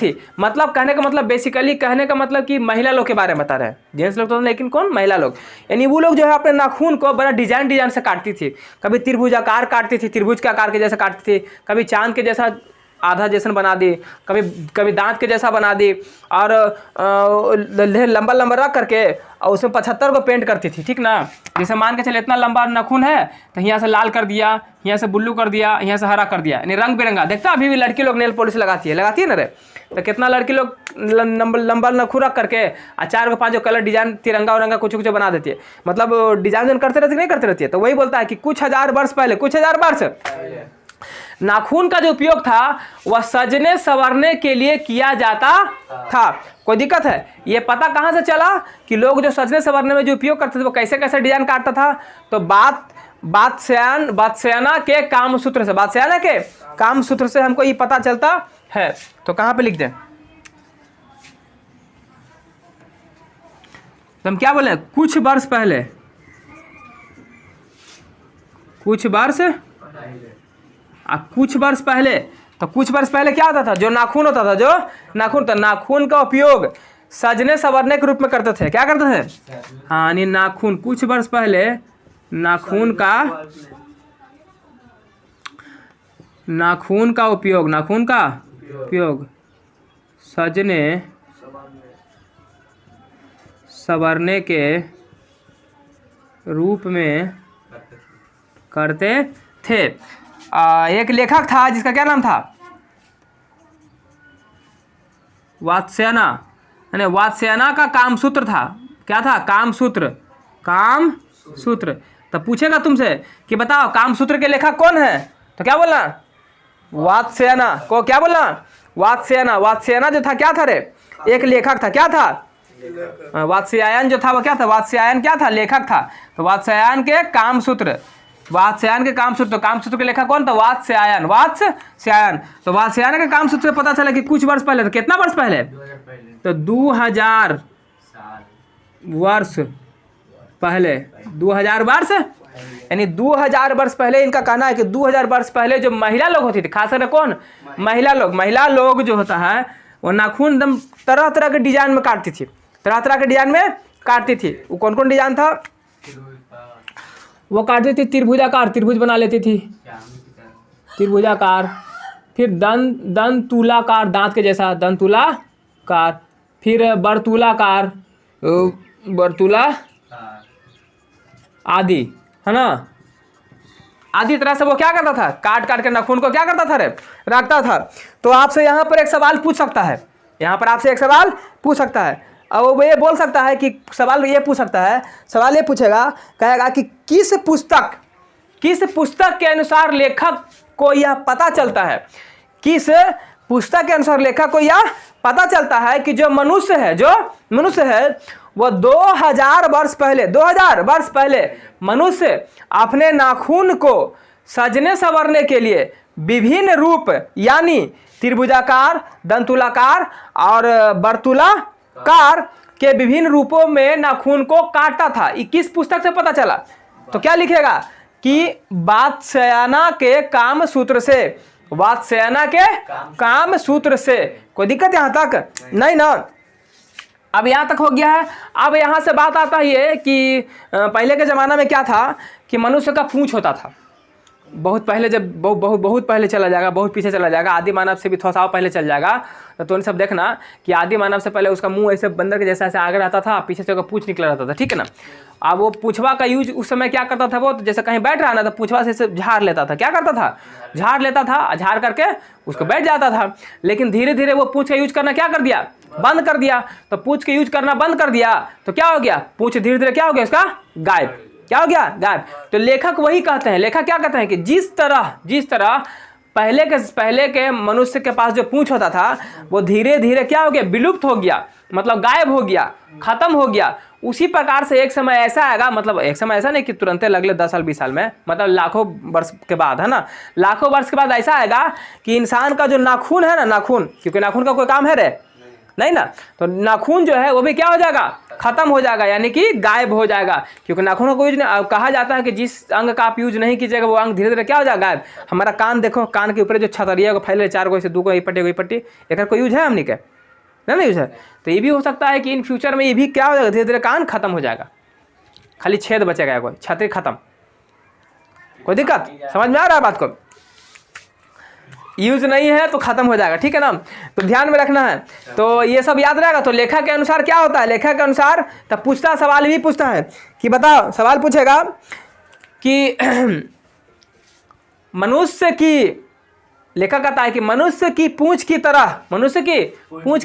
थी। मतलब कहने का मतलब, बेसिकली कहने का मतलब कि महिला लोग के बारे में बता रहे हैं। जेंट्स लोग तो, लेकिन कौन? महिला लोग। यानी वो लोग जो है अपने नाखून को बड़ा डिजाइन से काटती थी। कभी त्रिभुजाकार काटती थी, त्रिभुज के आकार के जैसा काटती थी, कभी चांद के जैसा आधा जैसन बना दी, कभी दांत के जैसा बना दी, और लंबा रख करके और उसमें 75 को पेंट करती थी, ठीक ना। जैसे मान के चले इतना लंबा नाखून है तो यहाँ से लाल कर दिया, यहाँ से ब्लू कर दिया, यहाँ से हरा कर दिया, यानी रंग बिरंगा। देखता अभी भी लड़की लोग नेल पॉलिश लगाती है ना रे। तो कितना लड़की लोग लंबा नाखून रख करके 4 को 5 कलर डिजाइन तिरंगा उरंगा कुछ बना देती है। मतलब डिजाइन करते रहती नहीं करते रहती है। तो वही बोलता है कि कुछ हजार वर्ष नाखून का जो उपयोग था वह सजने संवरने के लिए किया जाता था। कोई दिक्कत है? ये पता कहाँ से चला कि लोग जो सजने संवरने में जो उपयोग करते थे वो कैसे कैसे डिजाइन काटता था। तो वात्स्यना के कामसूत्र से हमको ये पता चलता है। तो कहाँ पे लिख दें? तो हम क्या बोले? कुछ वर्ष पहले तो कुछ वर्ष पहले क्या होता था? जो नाखून होता था, नाखून का उपयोग सजने संवरने के रूप में करते थे। क्या करते थे? हाँ, नहीं, नाखून कुछ वर्ष पहले नाखून का उपयोग सजने संवरने के रूप में करते थे। एक लेखक था जिसका क्या नाम था? वात्स्यायन, यानी वात्स्यायन का कामसूत्र था। क्या था? कामसूत्र। कामसूत्र। तब पूछेगा तुमसे कि बताओ कामसूत्र के लेखक कौन है, तो क्या बोलना? वात्स्यायन को क्या बोलना? वात्स्यायन। वात्स्यायन जो था क्या था रे? एक लेखक था। क्या था? वात्स्यायन जो था वो क्या था? वात्स्यायन क्या था? लेखक था। तो वात्स्यायन के कामसूत्र, वात्स्यायन के कामसूत्र, तो कामसूत्र के लेखक कौन था? वात्स्यायन। वात्स्यायन। तो वात्स्यायन के कामसूत्र से पता चला कि कुछ वर्ष पहले, तो कितना वर्ष पहले? तो 2000 वर्ष पहले। 2000 वर्ष, यानी 2000 वर्ष पहले इनका कहना है कि 2000 वर्ष पहले जो महिला लोग होती थी, खासकर कौन? महिला लोग जो होता है वो नाखून एकदम तरह तरह के डिजाइन में काटती थी, तरह तरह के डिजाइन में काटती थी। वो कौन कौन डिजाइन था? वो काटती थी त्रिभुजाकार, त्रिभुज बना लेती थी, त्रिभुजाकार। फिर दंतुलाकार, दांत के जैसा दंतुलाकार। फिर वर्तुलाकार, वर्तुला आदि, है ना? आदि तरह से वो क्या करता था? काट काट के नाखून को क्या करता था रे? रखता था। तो आपसे यहाँ पर एक सवाल पूछ सकता है, यहाँ पर आपसे एक सवाल पूछ सकता है। अब वो ये बोल सकता है कि सवाल ये पूछ सकता है, सवाल ये पूछेगा, कहेगा कि किस पुस्तक के अनुसार लेखक को यह पता चलता है, किस पुस्तक के अनुसार लेखक को यह पता चलता है कि जो मनुष्य है वो 2000 वर्ष पहले मनुष्य अपने नाखून को सजने संवरने के लिए विभिन्न रूप, यानी त्रिभुजाकार, दंतुलाकार और वर्तुलाकार के विभिन्न रूपों में नाखून को काटता था। 21 पुस्तक से पता चला। तो क्या लिखेगा कि वात्स्यायन के कामसूत्र से, वात्स्यायन के कामसूत्र से। कोई दिक्कत यहाँ तक? नहीं ना? अब यहाँ तक हो गया है। अब यहाँ से बात आता है कि पहले के ज़माना में क्या था कि मनुष्य का पूंछ होता था। बहुत पहले, जब बहुत पहले चला जाएगा, बहुत पीछे चला जाएगा, आदि मानव से भी थोड़ा पहले चल जाएगा, तो उन सब देखना कि आदि मानव से पहले उसका मुंह ऐसे बंदर के जैसा ऐसे आगे रहता था, पीछे से उसका पूंछ निकला रहता था, ठीक है ना? अब वो पूंछवा का यूज उस समय क्या करता था? वो तो जैसे कहीं बैठ रहा ना, तो पूंछवा से झाड़ लेता था। क्या करता था? झाड़ लेता था, झाड़ करके उसको बैठ जाता था। लेकिन धीरे धीरे वो पूंछ का यूज करना क्या कर दिया? बंद कर दिया। तो पूंछ के यूज करना बंद कर दिया तो क्या हो गया? पूंछ धीरे धीरे क्या हो गया? उसका गायब। क्या हो गया? गायब। तो लेखक वही कहते हैं, लेखक क्या कहते हैं कि जिस तरह पहले के मनुष्य के पास जो पूंछ होता था वो धीरे धीरे क्या हो गया? विलुप्त हो गया, मतलब गायब हो गया, खत्म हो गया। उसी प्रकार से एक समय ऐसा आएगा, मतलब एक समय ऐसा नहीं कि तुरंत लगले 10 साल 20 साल में, मतलब लाखों वर्ष के बाद, है ना? लाखों वर्ष के बाद ऐसा आएगा कि इंसान का जो नाखून है ना, नाखून, क्योंकि नाखून का कोई काम है रे नहीं ना, तो नाखून जो है वो भी क्या हो जाएगा? खत्म हो जाएगा, यानी कि गायब हो जाएगा। क्योंकि नाखून का यूज नहीं, कहा जाता है कि जिस अंग का आप यूज नहीं कीजिएगा वो अंग धीरे धीरे क्या हो जाएगा? गायब। हमारा कान देखो, कान के ऊपर जो छतरिया को फैले 4 गो से 2 गो ये पट्टी, एक कोई यूज है हमने के? नहीं यूज है। तो ये भी हो सकता है कि इन फ्यूचर में ये भी क्या हो जाएगा? धीरे धीरे कान खत्म हो जाएगा, खाली छेद बचेगा, कोई छतरी खत्म। कोई दिक्कत? समझ में आ रहा है बात को? यूज नहीं है तो खत्म हो जाएगा, ठीक है ना? तो ध्यान में रखना है। तो ये सब याद रहेगा। तो लेखक के अनुसार क्या होता है? लेखक के अनुसार तब पूछता सवाल भी पूछता है कि बताओ, सवाल पूछेगा कि मनुष्य की, लेखक कहता है कि मनुष्य की पूंछ की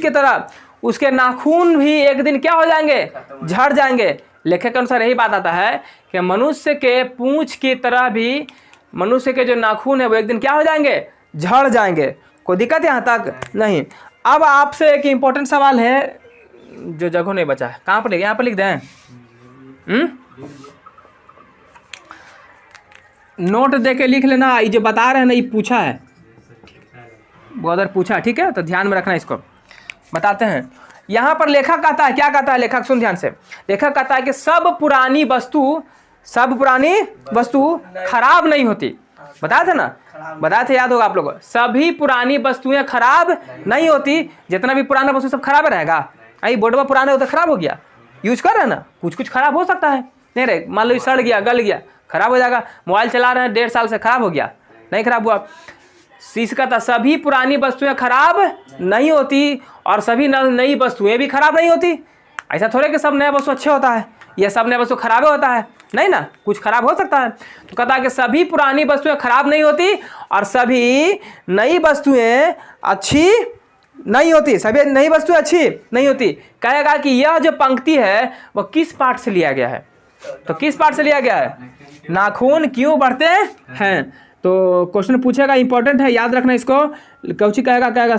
तरह उसके नाखून भी एक दिन क्या हो जाएंगे? झड़ जाएंगे। लेखक के अनुसार यही बात आता है कि मनुष्य के पूंछ की तरह भी मनुष्य के जो नाखून है वो एक दिन क्या हो जाएंगे? झड़ जाएंगे। कोई दिक्कत यहाँ तक? नहीं। अब आपसे एक इम्पोर्टेंट सवाल है जो जगह नहीं बचा है, कहाँ पर लिख? यहाँ पर लिख दें। नोट दे के लिख लेना। ये जो बता रहे हैं ना, ये पूछा है, वो अगर पूछा, ठीक है? तो ध्यान में रखना, इसको बताते हैं। यहाँ पर लेखक कहता है, क्या कहता है लेखक? सुन ध्यान से। लेखक कहता है कि सब पुरानी वस्तु खराब नहीं होती। बताया था ना, बताया थे, याद होगा आप लोगों को। सभी पुरानी वस्तुएं खराब नहीं होती। जितना भी पुराना वस्तु सब खराब रहेगा। आई बोर्डवा पुराना होता खराब हो गया, यूज कर रहे हैं ना, कुछ खराब हो सकता है, नहीं रहे, मान लो सड़ गया, गल गया, खराब हो जाएगा। मोबाइल चला रहे हैं 1.5 साल से, खराब हो गया? नहीं खराब हुआ। शीश का था, सभी पुरानी वस्तुएं खराब नहीं होती और सभी नई वस्तुएं भी खराब नहीं होती। ऐसा थोड़े कि सब नया वस्तु अच्छे होता है या सब नया वस्तु खराब होता है, नहीं ना, कुछ खराब हो सकता है। तो कहता है कि सभी पुरानी वस्तुएं खराब नहीं होती और सभी नई वस्तुएं अच्छी नहीं होती, सभी नई वस्तुएं अच्छी नहीं होती। कहेगा कि यह जो पंक्ति है वह किस पाठ से लिया गया है, तो किस पाठ से लिया गया है, नाखून क्यों बढ़ते हैं। तो क्वेश्चन पूछेगा, इंपॉर्टेंट है, याद रखना इसको। कौची कहेगा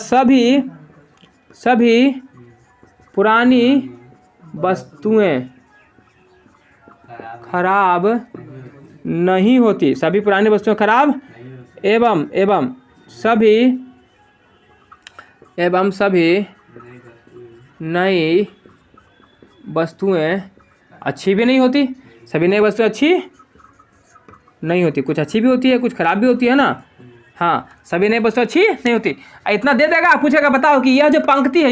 सभी पुरानी वस्तुएं खराब नहीं होती, सभी पुरानी वस्तुएं खराब एवं सभी नई वस्तुएं अच्छी भी नहीं होती, सभी नई वस्तुएं अच्छी नहीं होती, कुछ अच्छी भी होती है कुछ खराब भी होती है ना। हाँ, सभी नई वस्तु अच्छी नहीं होती। इतना दे देगा, पूछेगा बताओ कि यह जो पंक्ति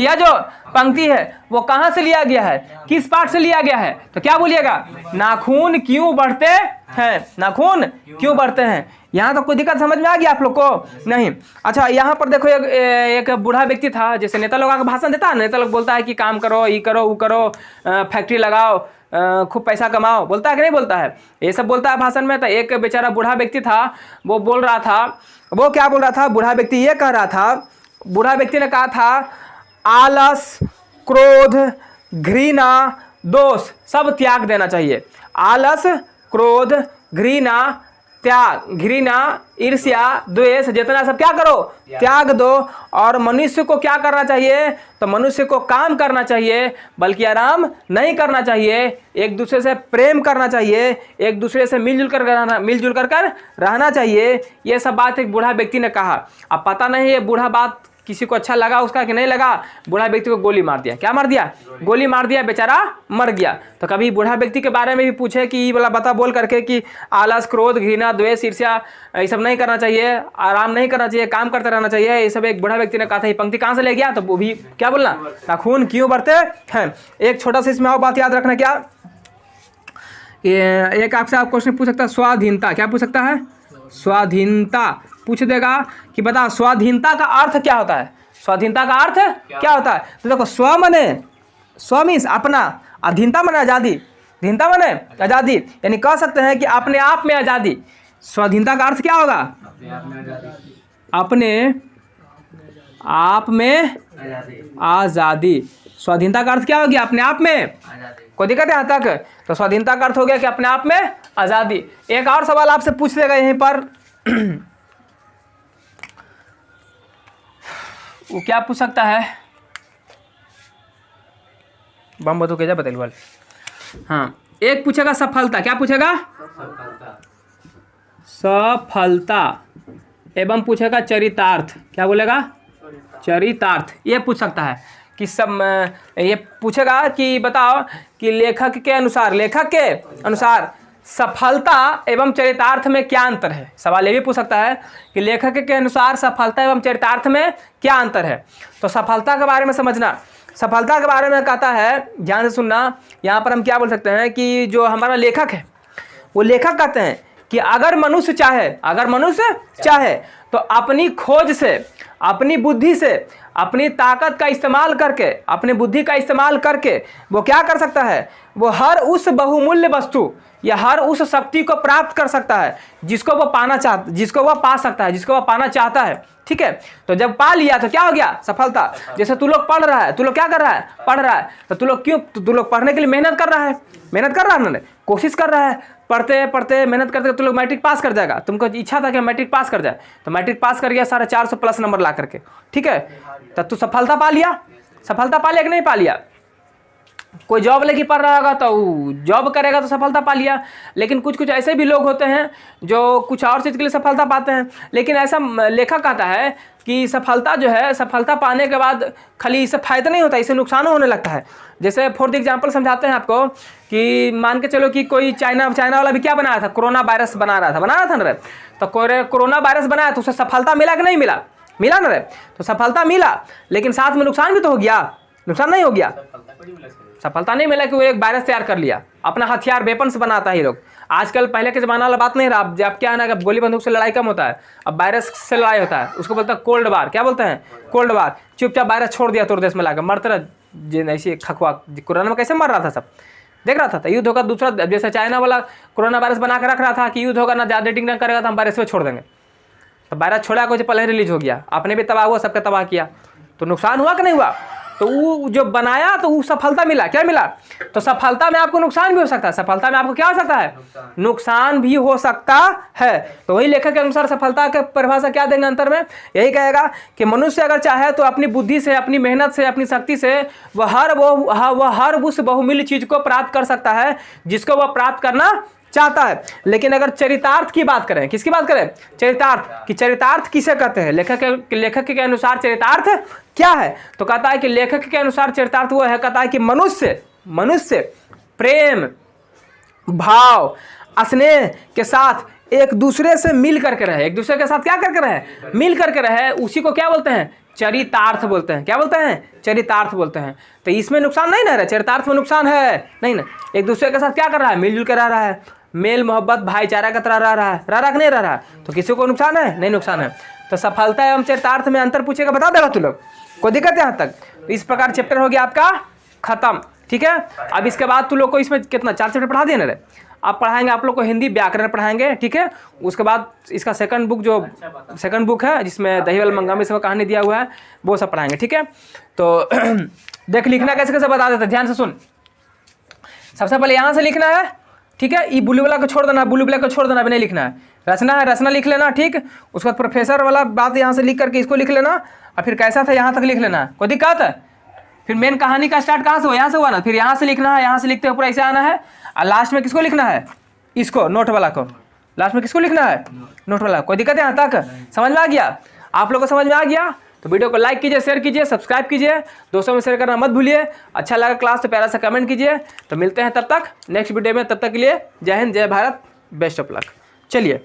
है वो कहाँ से लिया गया है, किस पाठ से लिया गया है, तो क्या बोलिएगा, नाखून क्यों बढ़ते हैं, नाखून क्यों बढ़ते हैं। यहाँ तो कोई दिक्कत समझ में आ गया आप लोग को, नहीं। अच्छा, यहाँ पर देखो एक बूढ़ा व्यक्ति था, जैसे नेता लोग आकर भाषण देता है, नेता लोग बोलता है कि काम करो, ये करो वो करो, फैक्ट्री लगाओ, खूब पैसा कमाओ, बोलता है कि नहीं बोलता है, ये सब बोलता है भाषण में। तो एक बेचारा बूढ़ा व्यक्ति था, वो बोल रहा था, वो क्या बोल रहा था, बूढ़ा व्यक्ति ये कह रहा था, बूढ़ा व्यक्ति ने कहा था आलस, क्रोध, घृणा, दोष सब त्याग देना चाहिए। आलस, क्रोध, घृणा, ईर्ष्या, द्वेष, जितना सब क्या करो, त्याग दो। और मनुष्य को क्या करना चाहिए, तो मनुष्य को काम करना चाहिए बल्कि आराम नहीं करना चाहिए, एक दूसरे से प्रेम करना चाहिए, एक दूसरे से मिलजुल कर रहना चाहिए। ये सब बात एक बूढ़ा व्यक्ति ने कहा। अब पता नहीं ये बूढ़ा बात किसी को अच्छा लगा उसका कि नहीं लगा, बूढ़ा व्यक्ति को गोली मार दिया। क्या मार दिया, गोली मार दिया, बेचारा मर गया। तो कभी बूढ़ा व्यक्ति के बारे में भी पूछे कि ये वाला बता बोल करके कि आलस, क्रोध, घृणा, द्वेष, ईर्ष्या ये सब नहीं करना चाहिए, आराम नहीं करना चाहिए, काम करते रहना चाहिए, ये सब एक बूढ़ा व्यक्ति ने कहा था। ये पंक्ति कहाँ से ले गया, तो वो भी क्या बोलना, नाखून क्यों बढ़ते हैं। एक छोटा सा इसमें और बात याद रखना, क्या एक आपसे आप क्वेश्चन पूछ सकता है, स्वाधीनता, क्या पूछ सकता है, स्वाधीनता पूछ देगा कि बता स्वाधीनता का अर्थ क्या होता है, स्वाधीनता का अर्थ क्या होता है। तो देखो, स्व मने, स्व मीन्स अपना, अधीनता मने आज़ादी, धीनता मने आज़ादी, यानी कह सकते हैं कि अपने आप में आज़ादी। स्वाधीनता का अर्थ क्या होगा, अपने आप में आज़ादी। स्वाधीनता का अर्थ क्या हो गया, अपने आप में, कोई दिक्कत है यहाँ तक। तो स्वाधीनता का अर्थ हो गया कि अपने आप में आज़ादी। एक और सवाल आपसे पूछ देगा यहीं पर, वो क्या पूछ सकता है, बम बतो क्या बतल वाले। हाँ, एक पूछेगा सफलता, क्या पूछेगा, सफलता एवं पूछेगा चरितार्थ, क्या बोलेगा, चरितार्थ। ये पूछ सकता है कि सब, ये पूछेगा कि बताओ कि लेखक के अनुसार सफलता एवं चरितार्थ में क्या अंतर है। सवाल ये भी पूछ सकता है कि लेखक के अनुसार सफलता एवं चरितार्थ में क्या अंतर है। तो सफलता के बारे में समझना, सफलता के बारे में कहता है, ध्यान से सुनना, यहाँ पर हम क्या बोल सकते हैं कि जो हमारा लेखक है, वो लेखक कहते हैं कि अगर मनुष्य चाहे तो अपनी खोज से, अपनी बुद्धि से, अपनी ताकत का इस्तेमाल करके, अपनी बुद्धि का इस्तेमाल करके वो क्या कर सकता है, वो हर उस बहुमूल्य वस्तु या हर उस शक्ति को प्राप्त कर सकता है जिसको वो पाना चाहता है। ठीक है, तो जब पा लिया तो क्या हो गया, सफलता। जैसे तू लोग पढ़ रहा है, तू लोग क्या कर रहा है, पढ़ रहा है, तो तू लोग क्यों, तू लोग पढ़ने के लिए मेहनत कर रहा है ना, कोशिश कर रहा है, पढ़ते पढ़ते मेहनत करते तू लोग मैट्रिक पास कर जाएगा। तुमको इच्छा था कि मैट्रिक पास कर जाए, तो मैट्रिक पास कर गया 450 प्लस नंबर ला करके। ठीक है, तब तू सफलता पा लिया कि नहीं पा लिया। कोई जॉब लेके पढ़ रहा होगा तो जॉब करेगा तो सफलता पा लिया। लेकिन कुछ ऐसे भी लोग होते हैं जो कुछ और चीज़ के लिए सफलता पाते हैं। लेकिन ऐसा लेखक कहता है कि सफलता जो है, सफलता पाने के बाद खाली इससे फ़ायदा नहीं होता, इससे नुकसान होने लगता है। जैसे फॉर एग्जांपल समझाते हैं आपको कि मान के चलो कि कोई चाइना वाला भी क्या बनाया था, कोरोना वायरस बना रहा था ना रे। तो कोरोना वायरस बनाया तो उसे सफलता मिला कि नहीं मिला ना रे। तो सफलता मिला, लेकिन साथ में नुकसान भी तो हो गया, नुकसान नहीं हो गया, सफलता नहीं मिला कि वो एक वायरस तैयार कर लिया, अपना हथियार वेपन्स बनाता है ये लोग। आजकल पहले के ज़माना वाला बात नहीं रहा। अब क्या है ना, गोली बंदूक से लड़ाई कम होता है, अब वायरस से लड़ाई होता है। उसको बोलता है कोल्ड वार, क्या बोलते हैं, कोल्ड वार। चुपचाप वायरस छोड़ दिया तोर देश में लाकर, मरते रह, ऐसी खखवा कोरोना में कैसे मर रहा था सब देख रहा था। तो युद्ध होगा दूसरा, जैसे चाइना वाला कोरोना वायरस बना के रख रहा था कि युद्ध होगा ना, ज़्यादा रेटिंग ना करेगा तो हम वायरस पे छोड़ देंगे। तो वायरस छोड़ा कुछ पहले रिलीज हो गया, आपने भी तबाह हुआ, सबका तबाह किया, तो नुकसान हुआ कि नहीं हुआ। तो वो जो बनाया तो वो सफलता मिला, क्या मिला। तो सफलता में आपको नुकसान भी हो सकता है, सफलता में आपको क्या हो सकता है, नुकसान भी हो सकता है। तो वही लेखक के अनुसार सफलता का परिभाषा क्या देंगे अंतर में, यही कहेगा कि मनुष्य अगर चाहे तो अपनी बुद्धि से, अपनी मेहनत से, अपनी शक्ति से वह हर उस बहुमूल्य चीज को प्राप्त कर सकता है जिसको वह प्राप्त करना चाहता है। लेकिन अगर चरितार्थ की बात करें, किसकी बात करें, चरितार्थ की, चरितार्थ किसे कहते हैं, लेखक के अनुसार चरितार्थ क्या है। तो कहता है कि लेखक के अनुसार चरितार्थ वो है, कहता है कि मनुष्य प्रेम, भाव, स्नेह के साथ एक दूसरे से मिल करके रहे, एक दूसरे के साथ क्या करके रहे, मिल करके रहे, उसी को क्या बोलते हैं, चरितार्थ बोलते हैं। क्या बोलते हैं, चरितार्थ बोलते हैं। तो इसमें नुकसान नहीं ना रहा, चरितार्थ में नुकसान है नहीं ना, एक दूसरे के साथ क्या कर रहा है, मिलजुल कर रह रहा है, मेल मोहब्बत भाईचारा का तरह रह रहा है कि नहीं रह रहा है। तो किसी को नुकसान है, नहीं नुकसान है। तो सफलता एवं चरितार्थ में अंतर पूछेगा, बता देगा तू लोग, कोई दिक्कत है यहाँ तक। तो इस प्रकार चैप्टर हो गया आपका खत्म, ठीक है। अब इसके बाद तू लोग को इसमें कितना 4 चैप्टर पढ़ा दिए ना रे, आप पढ़ाएंगे आप लोग को हिंदी व्याकरण पढ़ाएंगे, ठीक है। उसके बाद इसका सेकंड बुक है जिसमें दहीवाल मंगामी से कहानी दिया हुआ है, वो सब पढ़ाएंगे, ठीक है। तो देख लिखना कैसे कैसे बता देते, ध्यान से सुन। सबसे पहले यहाँ से लिखना है, ठीक है। ये ब्लू वाला को छोड़ देना, ब्लू ब्लैक को छोड़ देना, भी नहीं लिखना है। रचना है, रचना लिख लेना, ठीक। उसके बाद प्रोफेसर वाला बात यहाँ से लिख करके इसको लिख लेना, और फिर कैसा था यहाँ तक लिख लेना, कोई दिक्कत है। फिर मेन कहानी का स्टार्ट कहाँ से हुआ, यहाँ से हुआ ना, फिर यहाँ से लिखना है, यहाँ से लिखते हुए पूरा ऐसे आना है, और लास्ट में किसको लिखना है, इसको नोट वाला को, लास्ट में किसको लिखना है, नोट वाला। कोई दिक्कत है यहाँ तक, समझ में आ गया, आप लोग को समझ में आ गया। तो वीडियो को लाइक कीजिए, शेयर कीजिए, सब्सक्राइब कीजिए, दोस्तों में शेयर करना मत भूलिए। अच्छा लगा क्लास तो प्यारा सा कमेंट कीजिए। तो मिलते हैं तब तक नेक्स्ट वीडियो में, तब तक के लिए जय हिंद, जय भारत, बेस्ट ऑफ लक। चलिए।